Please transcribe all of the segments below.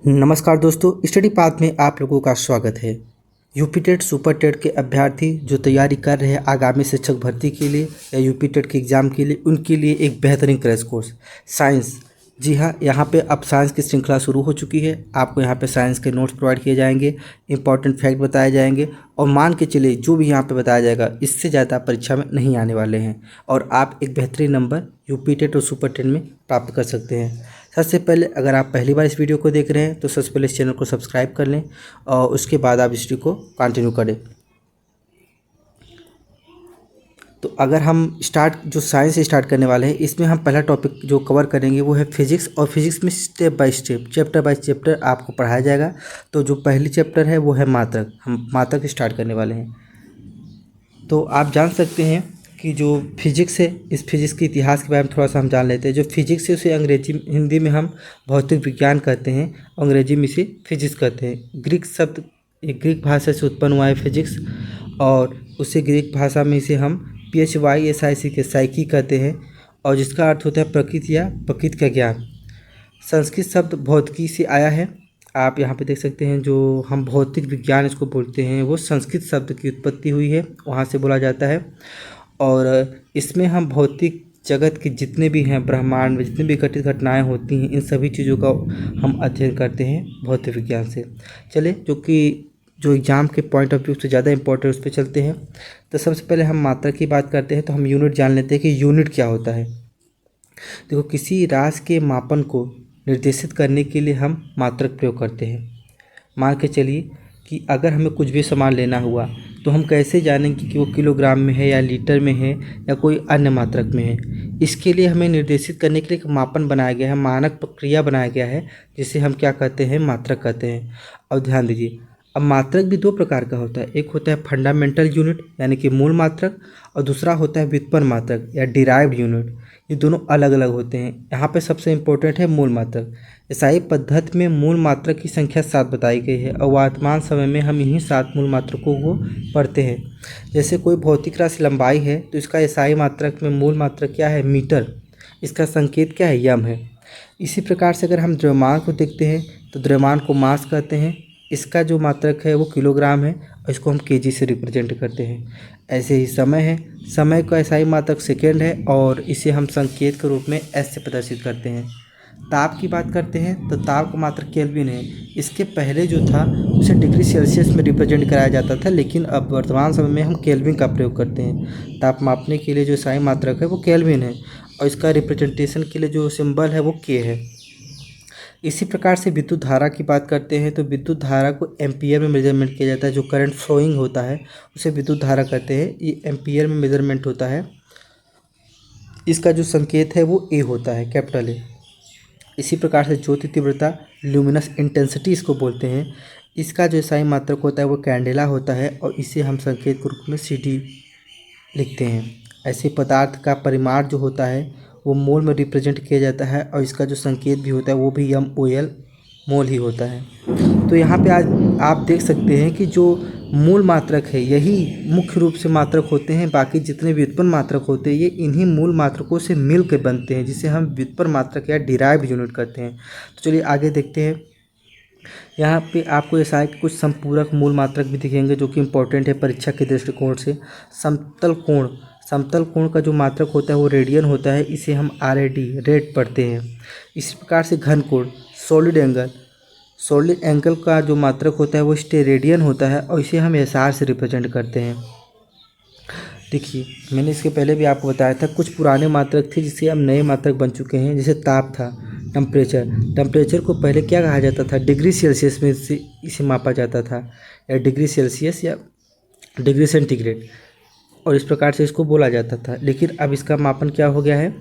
नमस्कार दोस्तों, study path में आप लोगों का स्वागत है। यूपी टेट सुपर टेट के अभ्यर्थी जो तैयारी कर रहे हैं आगामी शिक्षक भर्ती के लिए या यूपी टेट के एग्ज़ाम के लिए, उनके लिए एक बेहतरीन क्रैश कोर्स साइंस। जी हाँ, यहाँ पे अब साइंस की श्रृंखला शुरू हो चुकी है। आपको यहाँ पे साइंस के नोट्स प्रोवाइड किए जाएंगे, इंपॉर्टेंट फैक्ट बताए जाएंगे और मान के चलिए जो भी यहाँ पे बताया जाएगा इससे ज़्यादा परीक्षा में नहीं आने वाले हैं और आप एक बेहतरीन नंबर यूपी टेट और सुपर टेट में प्राप्त कर सकते हैं। सबसे पहले अगर आप पहली बार इस वीडियो को देख रहे हैं तो सबसे पहले इस चैनल को सब्सक्राइब कर लें और उसके बाद आप इस वीडियो को कंटिन्यू करें। तो अगर हम जो साइंस स्टार्ट करने वाले हैं, इसमें हम पहला टॉपिक जो कवर करेंगे वो है फिजिक्स। और फिजिक्स में step by step, chapter by chapter आपको पढ़ाया जाएगा। तो जो पहली चैप्टर है वो है मात्रक। हम मात्रक स्टार्ट करने वाले हैं। तो आप जान सकते हैं कि जो फिजिक्स है, इस फिजिक्स के इतिहास के बारे में थोड़ा सा हम जान लेते हैं। जो फिजिक्स है उसे हिंदी में हम भौतिक विज्ञान कहते हैं, अंग्रेजी में इसे फिजिक्स कहते हैं। ग्रीक भाषा से उत्पन्न हुआ है फिजिक्स और उसे ग्रीक भाषा में इसे हम PHYSIC के साइकी कहते हैं और जिसका अर्थ होता है प्रकृति या प्रकृति का ज्ञान। संस्कृत शब्द भौतिकी से आया है। आप यहाँ पे देख सकते हैं जो हम भौतिक विज्ञान इसको बोलते हैं वो संस्कृत शब्द की उत्पत्ति हुई है, वहाँ से बोला जाता है। और इसमें हम भौतिक जगत के जितने भी हैं, ब्रह्मांड में जितनी भी घटित घटनाएं होती हैं, इन सभी चीज़ों का हम अध्ययन करते हैं भौतिक विज्ञान से। चले जो एग्ज़ाम के पॉइंट ऑफ व्यू से ज़्यादा इंपॉर्टेंट उस पर चलते हैं। तो सबसे पहले हम मात्रा की बात करते हैं तो हम यूनिट जान लेते हैं कि यूनिट क्या होता है। देखो, किसी राशि के मापन को निर्देशित करने के लिए हम मात्रक प्रयोग करते हैं। मान के चलिए कि अगर हमें कुछ भी सामान लेना हुआ तो हम कैसे जानेंगे कि वो किलोग्राम में है या लीटर में है या कोई अन्य मात्रक में है। इसके लिए हमें निर्देशित करने के लिए एक मापन बनाया गया है, मानक प्रक्रिया बनाया गया है, जिसे हम क्या कहते हैं, मात्रक कहते हैं। और ध्यान दीजिए, अब मात्रक भी दो प्रकार का होता है। एक होता है फंडामेंटल यूनिट यानी कि मूल मात्रक और दूसरा होता है व्युत्पन्न मात्रक या डिराइव्ड यूनिट। ये दोनों अलग अलग होते हैं। यहाँ पे सबसे इम्पोर्टेंट है मूल मात्रक। ईसाई पद्धति में मूल मात्रक की संख्या 7 बताई गई है और वर्तमान समय में हम इन्हीं 7 मूल मात्रकों को पढ़ते हैं। जैसे कोई भौतिक राशि लंबाई है तो इसका ईसाई मात्रक में मूल मात्रक क्या है, मीटर। इसका संकेत क्या है, यम है। इसी प्रकार से अगर हम द्रव्यमान को देखते हैं तो द्रव्यमान को मास कहते हैं। इसका जो मात्रक है वो किलोग्राम है और इसको हम केजी से रिप्रेजेंट करते हैं। ऐसे ही समय है, समय का ईसाई मात्रक सेकेंड है और इसे हम संकेत के रूप में एस से प्रदर्शित करते हैं। ताप की बात करते हैं तो ताप का मात्रक केल्विन है। इसके पहले जो था उसे डिग्री सेल्सियस में रिप्रेजेंट कराया जाता था, लेकिन अब वर्तमान समय में हम केल्विन का प्रयोग करते हैं। ताप मापने के लिए जो ईसाई मात्रक है वो केल्विन है और इसका रिप्रेजेंटेशन के लिए जो सिंबल है वो के है। इसी प्रकार से विद्युत धारा की बात करते हैं तो विद्युत धारा को एम्पियर में मेजरमेंट किया जाता है। जो करंट फ्लोइंग होता है उसे विद्युत धारा कहते हैं। ये एम्पियर में मेजरमेंट होता है। इसका जो संकेत है वो ए होता है, कैपिटल ए। इसी प्रकार से ज्योति तीव्रता, ल्यूमिनस इंटेंसिटी इसको बोलते हैं। इसका जो ईसाई मात्रक होता है वो कैंडेला होता है और इसे हम संकेत के रूप में CD लिखते हैं। ऐसे पदार्थ का परिमाण जो होता है वो मोल में रिप्रेजेंट किया जाता है और इसका जो संकेत भी होता है वो भी MOL मोल ही होता है। तो यहाँ पे आज आप देख सकते हैं कि जो मूल मात्रक है यही मुख्य रूप से मात्रक होते हैं। बाकी जितने व्युत्पन्न मात्रक होते हैं ये इन्हीं मूल मात्रकों से मिल के बनते हैं, जिसे हम व्युत्पन्न मात्रक या डिराइव्ड यूनिट कहते हैं। तो चलिए आगे देखते हैं। यहाँ पे आपको ऐसा है कि कुछ संपूरक मूल मात्रक भी दिखेंगे जो कि इम्पोर्टेंट है परीक्षा के दृष्टिकोण से। समतल कोण का जो मात्रक होता है वो रेडियन होता है। इसे हम RAD रेड पढ़ते हैं। इसी प्रकार से घन कोण, सॉलिड एंगल का जो मात्रक होता है वो स्टेरेडियन होता है और इसे हम SR से रिप्रेजेंट करते हैं। देखिए, मैंने इसके पहले भी आपको बताया था कुछ पुराने मात्रक थे जिससे अब नए मात्रक बन चुके हैं। जैसे ताप था, टेम्परेचर को पहले क्या कहा जाता था, डिग्री सेल्सियस में इसे मापा जाता था, या डिग्री सेल्सियस या डिग्री सेंटीग्रेड, और इस प्रकार से इसको बोला जाता था। लेकिन अब इसका मापन क्या हो गया है,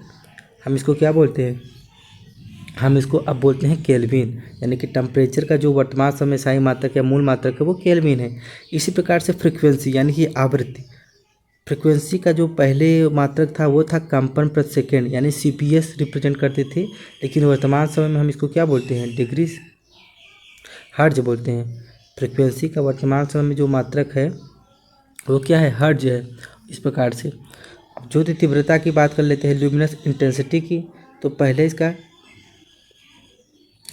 हम इसको क्या बोलते हैं, हम इसको अब बोलते हैं केल्विन। यानी कि टेम्परेचर का जो वर्तमान समय ईसाई मात्रक या मूल मात्रक है वो केल्विन है। इसी प्रकार से फ्रीक्वेंसी यानी कि आवृत्ति, फ्रीक्वेंसी का जो पहले मात्रक था वो था कंपन प्रति सेकेंड यानी CPS रिप्रेजेंट करते थे। लेकिन वर्तमान समय में हम इसको क्या बोलते हैं, डिग्री हर्ज बोलते हैं। फ्रीक्वेंसी का वर्तमान समय में जो मात्रक है वो क्या है, हर्ज है। इस प्रकार से ज्योति तीव्रता की बात कर लेते हैं, ल्यूमिनस इंटेंसिटी की। तो पहले इसका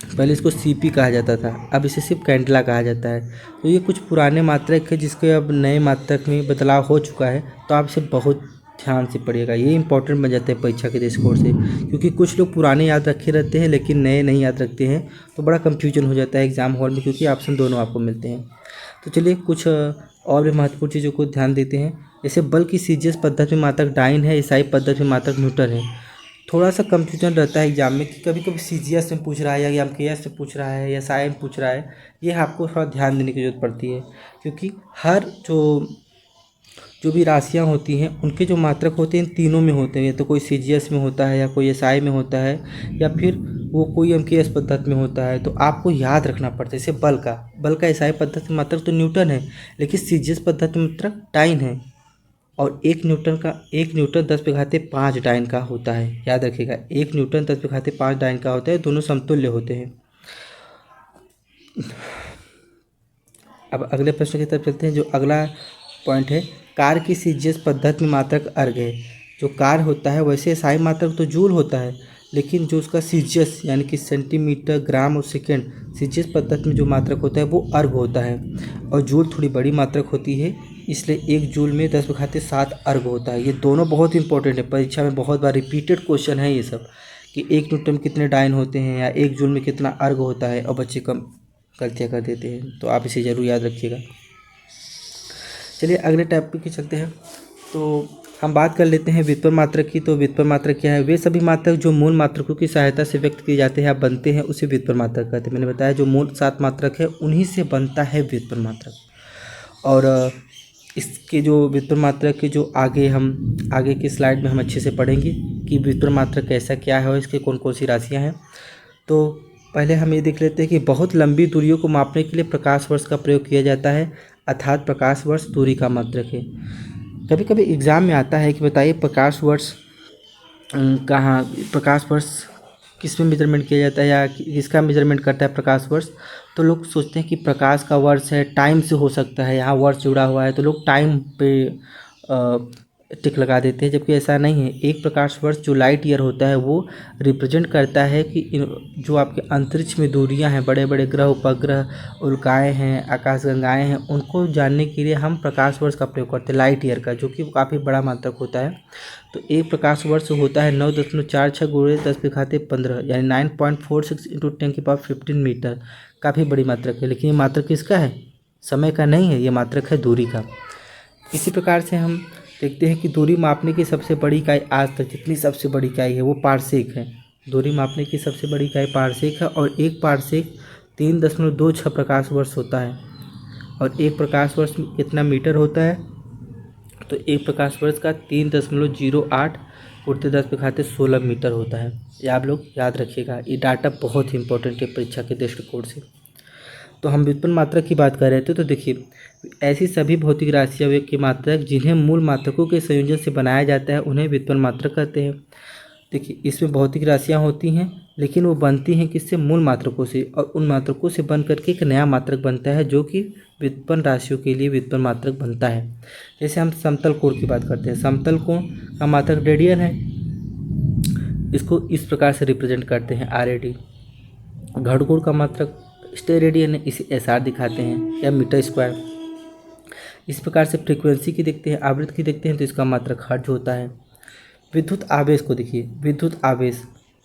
पहले इसको सीपी कहा जाता था, अब इसे सिर्फ कैंडला कहा जाता है। तो ये कुछ पुराने मात्रक है जिसके अब नए मात्रक में बदलाव हो चुका है, तो आप इसे बहुत ध्यान से पढ़िएगा। ये इंपॉर्टेंट बन जाते हैं परीक्षा के दृष्टिकोण से, क्योंकि कुछ लोग पुराने याद रखे रहते हैं लेकिन नए नहीं याद रखते हैं, तो बड़ा कंफ्यूजन हो जाता है एग्जाम हॉल में, क्योंकि ऑप्शन दोनों आपको मिलते हैं। तो चलिए कुछ और भी महत्वपूर्ण चीज़ों को ध्यान देते हैं। जैसे बल की सीजीएस पद्धति में मात्रक डाइन है, ईसाई पद्धति में मात्रक न्यूटन है। थोड़ा सा कंफ्यूजन रहता है एग्जाम में कि कभी कभी सीजीएस में पूछ रहा है या एमकेएस में पूछ रहा है या साई में पूछ रहा है। ये आपको थोड़ा ध्यान देने की जरूरत पड़ती है, क्योंकि हर जो भी राशियाँ होती हैं उनके जो मात्रक होते हैं इन तीनों में होते हैं, तो कोई सीजीएस में होता है या कोई एसआई में होता है या फिर वो कोई एमकेएस पद्धति में होता है। तो आपको याद रखना पड़ता है। जैसे बल का एसआई पद्धति में मात्रक तो न्यूटन है, लेकिन सीजीएस पद्धति में मात्रक डाइन है, और 1 न्यूटन 10⁵5 डाइन का होता है। याद रखिएगा, 1 न्यूटन 10⁵5 डाइन का होता है, दोनों समतुल्य होते हैं। अब अगले प्रश्न की तरफ चलते हैं। जो अगला पॉइंट है, कार की सीजीएस पद्धति में मात्रक अर्ग है। जो कार होता है वैसे एसआई मात्रक तो जूल होता है, लेकिन जो उसका सीजीएस यानी कि सेंटीमीटर, ग्राम और सेकेंड सीजीएस पद्धति में जो मात्रक होता है वो अर्ग होता है, और जूल थोड़ी बड़ी मात्रक होती है, इसलिए 1 जूल में 10⁵7 अर्ग होता है। ये दोनों बहुत इंपॉर्टेंट है, परीक्षा में बहुत बार रिपीटेड क्वेश्चन है ये सब, कि 1 न्यूटन में कितने डाइन होते हैं या 1 जूल में कितना अर्ग होता है, और बच्चे कम गलतियाँ कर देते हैं। तो आप इसे ज़रूर याद रखिएगा। चलिए अगले टॉपिक पे चलते हैं। तो हम बात कर लेते हैं व्युत्पन्न मात्रक की। तो व्युत्पन्न मात्रक क्या है? वे सभी मात्रक जो मूल मात्रकों की सहायता से व्यक्त किए जाते हैं या बनते हैं उसे व्युत्पन्न मात्रक कहते हैं। मैंने बताया जो मूल 7 मात्रक है उन्हीं से बनता है व्युत्पन्न मात्रक। और इसके जो व्युत्पन्न मात्रक के जो आगे की स्लाइड में हम अच्छे से पढ़ेंगे कि व्युत्पन्न मात्रक कैसा क्या है और इसके कौन कौन सी राशियाँ हैं। तो पहले हम ये देख लेते हैं कि बहुत लंबी दूरियों को मापने के लिए प्रकाश वर्ष का प्रयोग किया जाता है, अर्थात प्रकाश वर्ष दूरी का मात्रक है। कभी कभी एग्जाम में आता है कि बताइए प्रकाश वर्ष किस में मेजरमेंट किया जाता है या किसका मेजरमेंट करता है प्रकाश वर्ष। तो लोग सोचते हैं कि प्रकाश का वर्ष है, टाइम से हो सकता है, यहाँ वर्ष जुड़ा हुआ है तो लोग टाइम पे टिक लगा देते हैं, जबकि ऐसा नहीं है। एक प्रकाश वर्ष जो लाइट ईयर होता है वो रिप्रेजेंट करता है कि जो आपके अंतरिक्ष में दूरियां हैं, बड़े बड़े ग्रह, उपग्रह, उल्काएँ हैं, आकाशगंगाएँ हैं, उनको जानने के लिए हम प्रकाश वर्ष का प्रयोग करते हैं, लाइट ईयर का, जो कि काफ़ी बड़ा मात्रक होता है। तो एक प्रकाश वर्ष होता है 9.46 × 10⁻15 यानी 9.46 × 10⁻15 मीटर। काफ़ी बड़ी मात्रक है, लेकिन ये मात्रक किसका है? समय का नहीं है, ये मात्रक है दूरी का। इसी प्रकार से हम देखते हैं कि दूरी मापने की सबसे बड़ी इकाई आज तक जितनी सबसे बड़ी इकाई है वो पारसेक है। दूरी मापने की सबसे बड़ी इकाई पारसेक है, और एक पारसेक 3.26 प्रकाश वर्ष होता है। और एक प्रकाश वर्ष में कितना मीटर होता है? तो एक प्रकाश वर्ष का 3.08 × 10⁻16 मीटर होता है। ये आप लोग याद रखिएगा, ये डाटा बहुत ही इंपॉर्टेंट है परीक्षा के दृष्टिकोण से। तो हम व्युत्पन्न मात्रक की बात कर रहे थे। तो देखिए, ऐसी सभी भौतिक राशियाँ की मात्रक जिन्हें मूल मात्रकों के संयोजन से बनाया जाता है उन्हें व्युत्पन्न मात्रक कहते हैं। देखिए, इसमें भौतिक राशियाँ होती हैं, लेकिन वो बनती हैं किससे? मूल मात्रकों से, और उन मात्रकों से बन करके एक नया मात्रक बनता है जो कि व्युत्पन्न राशियों के लिए व्युत्पन्न मात्रक बनता है। जैसे हम समतल कोण की बात करते हैं, समतल कोण का मात्रक रेडियन है, इसको इस प्रकार से रिप्रेजेंट करते हैं RAD। घनकोण का मात्रक स्टेरेडियन है, इसे SR दिखाते हैं, या मीटर स्क्वायर। इस प्रकार से फ्रीक्वेंसी की देखते हैं, आवृत्ति की देखते हैं, तो इसका मात्रक हर्ट्ज होता है। विद्युत आवेश को देखिए, विद्युत आवेश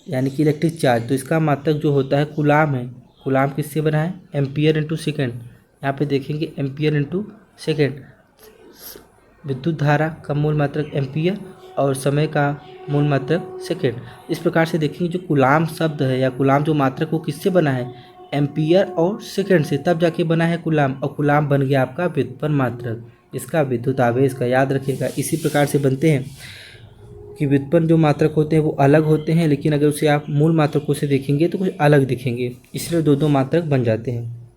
यानी कि इलेक्ट्रिक चार्ज, तो इसका मात्रक जो होता है कूलाम है। कूलाम किससे बना है? Ampere × second. यहाँ पे देखेंगे एम्पियर × सेकेंड। विद्युत धारा का मूल मात्रक एम्पियर और समय का मूल मात्रक सेकेंड। इस प्रकार से देखेंगे जो कूलाम शब्द है या कूलाम जो मात्रक वो किससे बना है? एम्पियर और सेकेंड से, तब जाके बना है कूलाम, और कूलाम बन गया आपका व्युत्पन्न मात्रक, इसका विद्युत आवेश का। याद रखिएगा, इसी प्रकार से बनते हैं कि व्युत्पन्न जो मात्रक होते हैं वो अलग होते हैं, लेकिन अगर उसे आप मूल मात्रकों से देखेंगे तो कुछ अलग दिखेंगे, इसलिए दो मात्रक बन जाते हैं।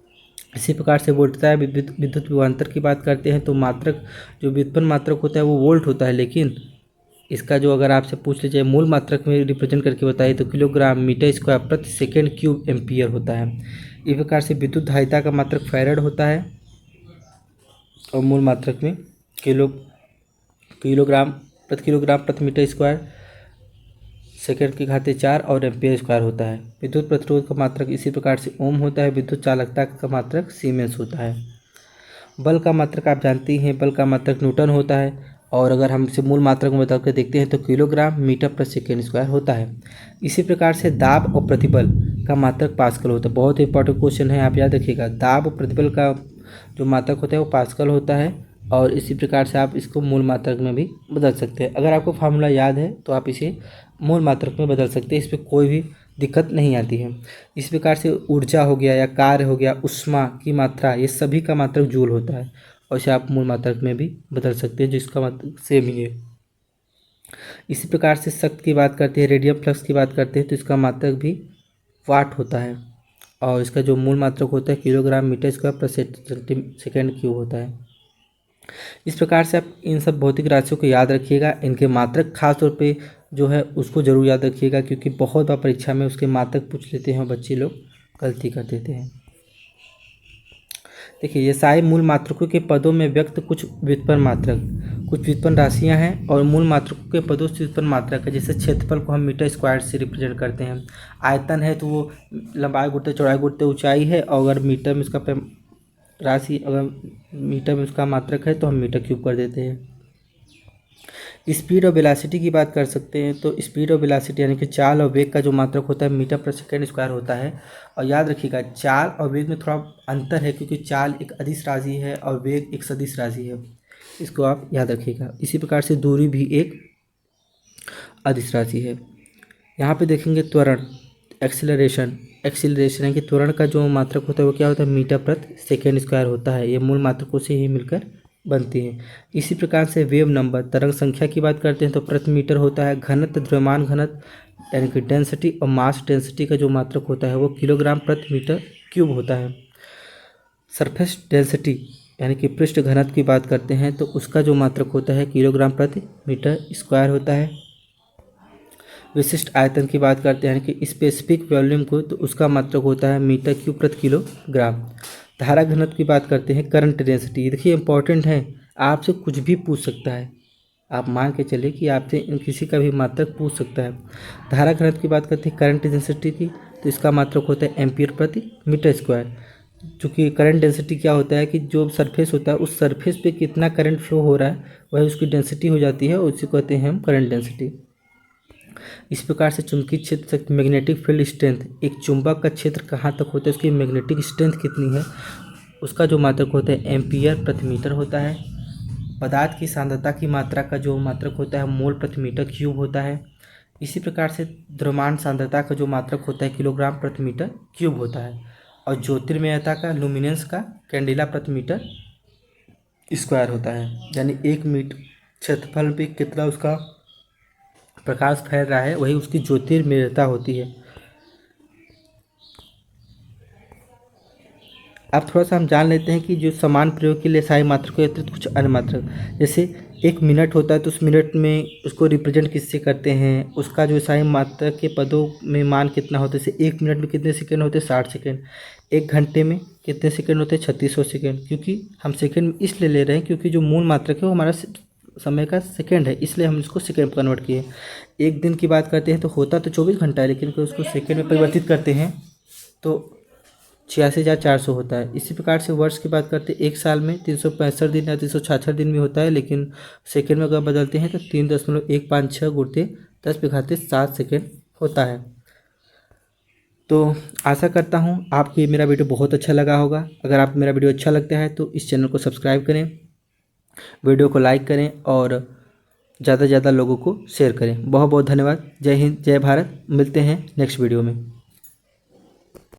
इसी प्रकार से वोल्टता विद्युत विभवांतर की बात करते हैं तो मात्रक जो व्युत्पन्न मात्रक होता है वो वोल्ट होता है, लेकिन इसका जो अगर आपसे पूछ लीजिए मूल मात्रक में रिप्रेजेंट करके बताइए तो किलोग्राम मीटर स्क्वायर प्रति सेकेंड क्यूब एम्पियर होता है। इस प्रकार से विद्युत धारिता का मात्रक फैराड होता है, और मूल मात्रक में किलोग्राम प्रति मीटर स्क्वायर सेकंड की घाते 4 और एम्पियर स्क्वायर होता है। विद्युत प्रतिरोध का मात्रक इसी प्रकार से ओम होता है। विद्युत चालकता का मात्रक सीमेंस होता है। बल का मात्रक आप जानते हैं, बल का मात्रक न्यूटन होता है। और अगर हम इसे मूल मात्रक में बदल कर देखते हैं तो किलोग्राम मीटर पर सेकेंड स्क्वायर होता है। इसी प्रकार से दाब और प्रतिबल का मात्रक पास्कल होता है। बहुत इंपॉर्टेंट क्वेश्चन है, आप याद रखिएगा। दाब और प्रतिबल का जो मात्रक होता है वो पास्कल होता है। और इसी प्रकार से आप इसको मूल मात्रक में भी बदल सकते हैं। अगर आपको फार्मूला याद है तो आप इसे मूल मात्रक में बदल सकते हैं, इस पर कोई भी दिक्कत नहीं आती है। इस प्रकार से ऊर्जा हो गया या कार्य हो गया, उष्मा की मात्रा, ये सभी का मात्रक जूल होता है और इसे आप मूल मात्रक में भी बदल सकते हैं, जिसका मात्रक सेम ही है। इसी प्रकार से शक्ति की बात करते हैं, रेडियम फ्लक्स की बात करते हैं तो इसका मात्रक भी वाट होता है और इसका जो मूल मात्रक होता है किलोग्राम मीटर स्क्वायर पर सेकेंड क्यूब होता है। इस प्रकार से आप इन सब भौतिक राशियों को याद रखिएगा। इनके मात्रक खास तौर पे जो है उसको जरूर याद रखिएगा, क्योंकि बहुत बार परीक्षा में उसके मात्रक पूछ लेते हैं और बच्चे लोग गलती कर देते हैं। देखिए, ये सारे मूल मात्रकों के पदों में व्यक्त कुछ व्युत्पन्न मात्रक, कुछ व्युत्पन्न राशियां हैं और मूल मात्रकों के पदों से व्युत्पन्न मात्रक है। जैसे क्षेत्रफल को हम मीटर स्क्वायर से रिप्रेजेंट करते हैं। आयतन है तो वो लंबाई गुणित चौड़ाई गुणित ऊंचाई है, और अगर मीटर में उसका राशि, अगर मीटर में उसका मात्रक है तो हम मीटर क्यूब कर देते हैं। स्पीड और वेलोसिटी की बात कर सकते हैं तो स्पीड और वेलोसिटी यानी कि चाल और वेग का जो मात्रक होता है मीटर पर सेकेंड स्क्वायर होता है। और याद रखिएगा, चाल और वेग में थोड़ा अंतर है, क्योंकि चाल एक अदिश राशि है और वेग एक सदिश राशि है, इसको आप याद रखिएगा। इसी प्रकार से दूरी भी एक अदिश राशि है। यहाँ पे देखेंगे त्वरण, एक्सीलरेशन यानी कि त्वरण का जो मात्रक होता है वो क्या होता है, मीटर प्रति सेकेंड स्क्वायर होता है। ये मूल मात्रकों से ही मिलकर बनती है। इसी प्रकार से वेव नंबर, तरंग संख्या की बात करते हैं तो प्रति मीटर होता है। घनत्व, द्रव्यमान घनत्व यानी कि डेंसिटी और मास डेंसिटी का जो मात्रक होता है वो किलोग्राम प्रति मीटर क्यूब होता है। सरफेस डेंसिटी यानी कि पृष्ठ घनत्व की बात करते हैं तो उसका जो मात्रक होता है किलोग्राम प्रति मीटर स्क्वायर होता है। विशिष्ट आयतन की बात करते हैं यानी कि स्पेसिफिक वॉल्यूम को, तो उसका मात्रक होता है मीटर क्यूब प्रति किलोग्राम। धारा घनत्व की बात करते हैं, करंट डेंसिटी। देखिए इंपॉर्टेंट है, आपसे कुछ भी पूछ सकता है। आप मान के चलिए कि आपसे किसी का भी मात्रक पूछ सकता है। धारा घनत्व की बात करते हैं करंट डेंसिटी की, तो इसका मात्रक होता है एम्पियर प्रति मीटर स्क्वायर। चूँकि करंट डेंसिटी क्या होता है कि जो सरफेस होता है उस सरफेस पे कितना करंट फ्लो हो रहा है वही उसकी डेंसिटी हो जाती है, और उसी को कहते हैं हम करंट डेंसिटी। इस प्रकार से चुंबकीय क्षेत्र, मैग्नेटिक फील्ड स्ट्रेंथ, एक चुंबक का क्षेत्र कहाँ तक होता है, उसकी मैग्नेटिक स्ट्रेंथ कितनी है, उसका जो मात्रक होता है एम्पियर प्रति मीटर होता है। पदार्थ की सांद्रता की मात्रा का जो मात्रक होता है मोल प्रति मीटर क्यूब होता है। इसी प्रकार से द्रव्यमान सांद्रता का जो मात्रक होता है किलोग्राम प्रति मीटर क्यूब होता है। और ज्योतिर्मयता का, लुमिनेंस का, कैंडेला प्रति मीटर स्क्वायर होता है। यानी 1 मीटर क्षेत्रफल पे कितना उसका प्रकाश फैल रहा है वही उसकी ज्योतिर्मयता होती है। अब थोड़ा सा हम जान लेते हैं कि जो समान प्रयोग के लिए साई मात्रक के अतिरिक्त कुछ अन्य मात्रक, जैसे 1 मिनट होता है तो उस मिनट में उसको रिप्रेजेंट किससे करते हैं, उसका जो साई मात्रक के पदों में मान कितना होता है। जैसे 1 मिनट में कितने सेकेंड होते हैं, 60 सेकेंड। 1 घंटे में कितने सेकेंड होते हैं, 3600 सेकेंड। क्योंकि हम सेकेंड इसलिए ले रहे हैं क्योंकि जो मूल मात्रक है वो हमारा समय का सेकेंड है, इसलिए हम इसको सेकेंड में कन्वर्ट किए। 1 दिन की बात करते हैं तो होता तो 24 घंटा है, लेकिन उसको सेकेंड में परिवर्तित करते हैं तो 86,400 होता है। इसी प्रकार से वर्ष की बात करते हैं, 1 साल में 365 दिन या 366 दिन भी होता है, लेकिन सेकेंड में अगर बदलते हैं तो 3.156 गुणित 10⁻7 सेकेंड होता है। तो आशा करता हूँ आपको ये मेरा वीडियो बहुत अच्छा लगा होगा। अगर आपको मेरा वीडियो अच्छा लगता है तो इस चैनल को सब्सक्राइब करें, वीडियो को लाइक करें और ज़्यादा से ज़्यादा लोगों को शेयर करें। बहुत बहुत धन्यवाद। जय हिंद, जय भारत। मिलते हैं नेक्स्ट वीडियो में।